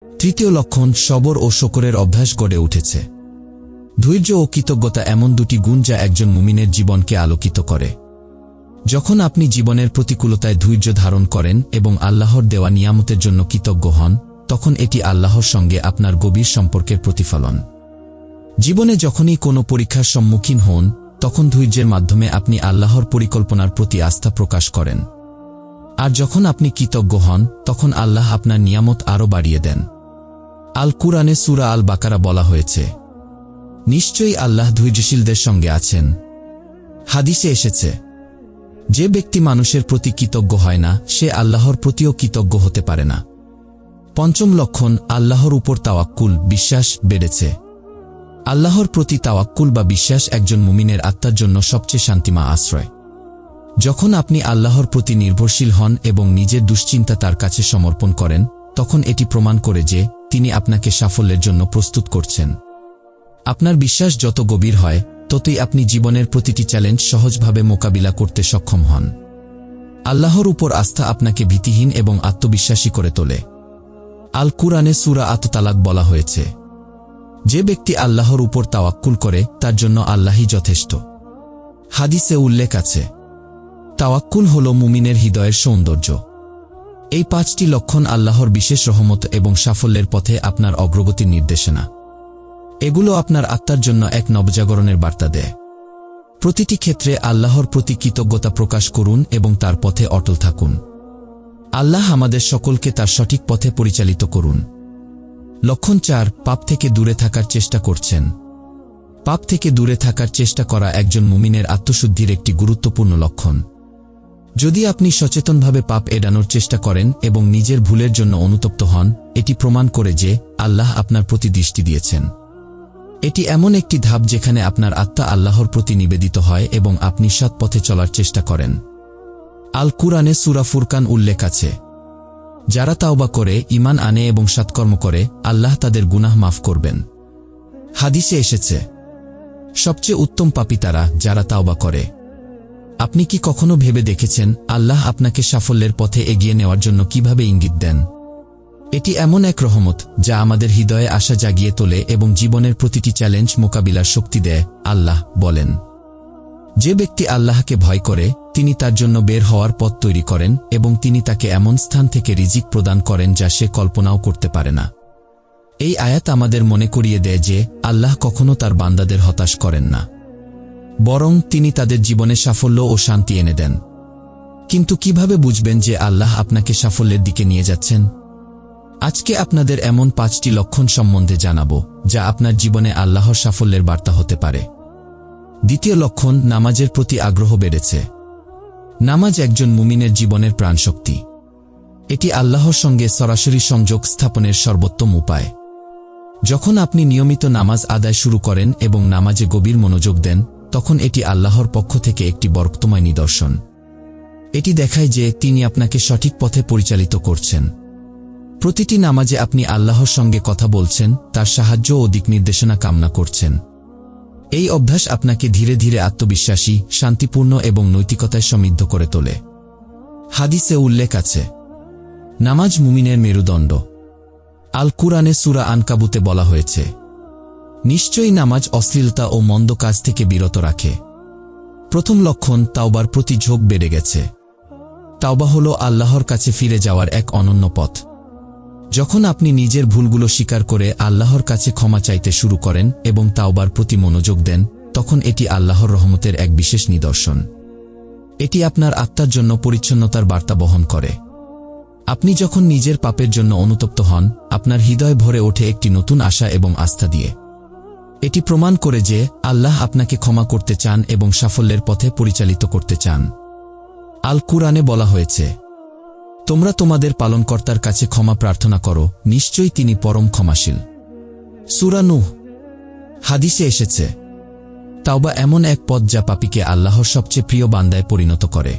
তৃতীয় লক্ষণ, সবর ও শকরের অভ্যাস গড়ে উঠেছে। ধৈর্য ও কৃতজ্ঞতা এমন দুটি গুণ যা একজন মুমিনের জীবনকে আলোকিত করে। যখন আপনি জীবনের প্রতিকূলতায় ধৈর্য ধারণ করেন এবং আল্লাহর দেওয়া নিয়ামতের জন্য কৃতজ্ঞ হন, তখন এটি আল্লাহর সঙ্গে আপনার গভীর সম্পর্কের প্রতিফলন। জীবনে যখনই কোনো পরীক্ষার সম্মুখীন হন, তখন ধৈর্যের মাধ্যমে আপনি আল্লাহর পরিকল্পনার প্রতি আস্থা প্রকাশ করেন। আর যখন আপনি কৃতজ্ঞ হন, তখন আল্লাহ আপনার নিয়ামত আরও বাড়িয়ে দেন। আল কুরআনে সূরা আল বাকারা বলা হয়েছে, নিশ্চয়ই আল্লাহ ধৈর্যশীলদের সঙ্গে আছেন। হাদিসে এসেছে, যে ব্যক্তি মানুষের প্রতি কৃতজ্ঞ হয় না, সে আল্লাহর প্রতিও কৃতজ্ঞ হতে পারে না। পঞ্চম লক্ষণ, আল্লাহর উপর তাওয়াক্কুল, বিশ্বাস বেড়েছে। আল্লাহর প্রতি তাওয়াক্কুল বা বিশ্বাস একজন মুমিনের আত্মার জন্য সবচেয়ে শান্তিময় আশ্রয়। যখন আপনি আল্লাহর প্রতি নির্ভরশীল হন এবং নিজের দুশ্চিন্তা তার কাছে সমর্পণ করেন, তখন এটি প্রমাণ করে যে তিনি আপনাকে সাফল্যের জন্য প্রস্তুত করছেন। আপনার বিশ্বাস যত গভীর হয়, ততই আপনি জীবনের প্রতিটি চ্যালেঞ্জ সহজভাবে মোকাবিলা করতে সক্ষম হন। আল্লাহর উপর আস্থা আপনাকে ভীতিহীন এবং আত্মবিশ্বাসী করে তোলে। আল কুরআনে সূরা আত-তালাক বলা হয়েছে, যে ব্যক্তি আল্লাহর উপর তাওয়াক্কুল করে, তার জন্য আল্লাহই যথেষ্ট। হাদিসে উল্লেখ আছে, তাওয়াক্কুল হল মুমিনের হৃদয়ের সৌন্দর্য। এই 5টি লক্ষণ আল্লাহর বিশেষ রহমত এবং সাফল্যের পথে আপনার অগ্রগতির নির্দেশনা। এগুলো আপনার আত্মার জন্য এক নবজাগরণের বার্তা দেয়। প্রতিটি ক্ষেত্রে আল্লাহর প্রতি কৃতজ্ঞতা প্রকাশ করুন এবং তার পথে অটল থাকুন। আল্লাহ আমাদের সকলকে তার সঠিক পথে পরিচালিত করুন। লক্ষণ 4, পাপ থেকে দূরে থাকার চেষ্টা করছেন। পাপ থেকে দূরে থাকার চেষ্টা করা একজন মুমিনের আত্মশুদ্ধির একটি গুরুত্বপূর্ণ লক্ষণ। যদি আপনি সচেতনভাবে পাপ এড়ানোর চেষ্টা করেন এবং নিজের ভুলের জন্য অনুতপ্ত হন, এটি প্রমাণ করে যে আল্লাহ আপনার প্রতি দৃষ্টি দিয়েছেন। এটি এমন একটি ধাপ যেখানে আপনার আত্মা আল্লাহর প্রতি নিবেদিত হয় এবং আপনি সৎ পথে চলার চেষ্টা করেন। আল কুরআনে সূরা ফুরকান উল্লেখ আছে, যারা তাওবা করে, ঈমান আনে এবং সৎকর্ম করে, আল্লাহ তাদের গুনাহ মাফ করবেন। হাদিসে এসেছে, সবচেয়ে উত্তম পাপী তারা, যারা তাওবা করে। আপনি কি কখনো ভেবে দেখেছেন আল্লাহ আপনাকে সাফল্যের পথে এগিয়ে নেওয়ার জন্য কিভাবে ইঙ্গিত দেন? এটি এমন এক রহমত যা আমাদের হৃদয়ে আশা জাগিয়ে তোলে এবং জীবনের প্রতিটি চ্যালেঞ্জ মোকাবিলার শক্তি দেয়। আল্লাহ বলেন, যে ব্যক্তি আল্লাহকে ভয় করে, তিনি তার জন্য বের হওয়ার পথ তৈরি করেন এবং তিনি তাকে এমন স্থান থেকে রিজিক প্রদান করেন যা সে কল্পনাও করতে পারে না। এই আয়াত আমাদের মনে করিয়ে দেয় যে আল্লাহ কখনো তার বান্দাদের হতাশ করেন না, বরং তিনি তাদের জীবনে সাফল্য ও শান্তি এনে দেন। কিন্তু কিভাবে বুঝবেন যে আল্লাহ আপনাকে সাফল্যের দিকে নিয়ে যাচ্ছেন? আজকে আপনাদের এমন 5টি লক্ষণ সম্বন্ধে জানাবো যা আপনার জীবনে আল্লাহর সাফল্যের বার্তা হতে পারে। দ্বিতীয় লক্ষণ, নামাজের প্রতি আগ্রহ বেড়েছে। নামাজ একজন মুমিনের জীবনের প্রাণশক্তি। এটি আল্লাহর সঙ্গে সরাসরি সংযোগ স্থাপনের সর্বোত্তম উপায়। যখন আপনি নিয়মিত নামাজ আদায় শুরু করেন এবং নামাজে গভীর মনোযোগ দেন, তখন এটি আল্লাহর পক্ষ থেকে একটি বরকতময় নিদর্শন। এটি দেখায় যে তিনি আপনাকে সঠিক পথে পরিচালিত করছেন। প্রতিটি নামাজে আপনি আল্লাহর সঙ্গে কথা বলছেন, তার সাহায্য ও দিকনির্দেশনা কামনা করছেন। এই অভ্যাস আপনাকে ধীরে ধীরে আত্মবিশ্বাসী, শান্তিপূর্ণ এবং নৈতিকতায় সমৃদ্ধ করে তোলে। হাদিসে উল্লেখ আছে, নামাজ মুমিনের মেরুদণ্ড। আল কুরআনে সূরা আনকাবুতে বলা হয়েছে, নিশ্চয়ই নামাজ অশ্লীলতা ও মন্দ কাজ থেকে বিরত রাখে। প্রথম লক্ষণ, তাওবার প্রতি ঝোঁক বেড়ে গেছে। তাওবা হল আল্লাহর কাছে ফিরে যাওয়ার এক অনন্য পথ। যখন আপনি নিজের ভুলগুলো স্বীকার করে আল্লাহর কাছে ক্ষমা চাইতে শুরু করেন এবং তাওবার প্রতি মনোযোগ দেন, তখন এটি আল্লাহর রহমতের এক বিশেষ নিদর্শন। এটি আপনার আত্মার জন্য পরিচ্ছন্নতার বার্তা বহন করে। আপনি যখন নিজের পাপের জন্য অনুতপ্ত হন, আপনার হৃদয় ভরে ওঠে একটি নতুন আশা এবং আস্থা দিয়ে। এটি প্রমাণ করে যে আল্লাহ আপনাকে ক্ষমা করতে চান এবং সাফল্যের পথে পরিচালিত করতে চান। আল কুরআনে বলা হয়েছে, তোমরা তোমাদের পালনকর্তার কাছে ক্ষমা প্রার্থনা করো, নিশ্চয়ই তিনি পরম ক্ষমাশীল। সূরা নূহ। হাদিসে এসেছে, তাওবা এমন এক পথ যা পাপীকে আল্লাহর সবচেয়ে প্রিয় বান্দায় পরিণত করে।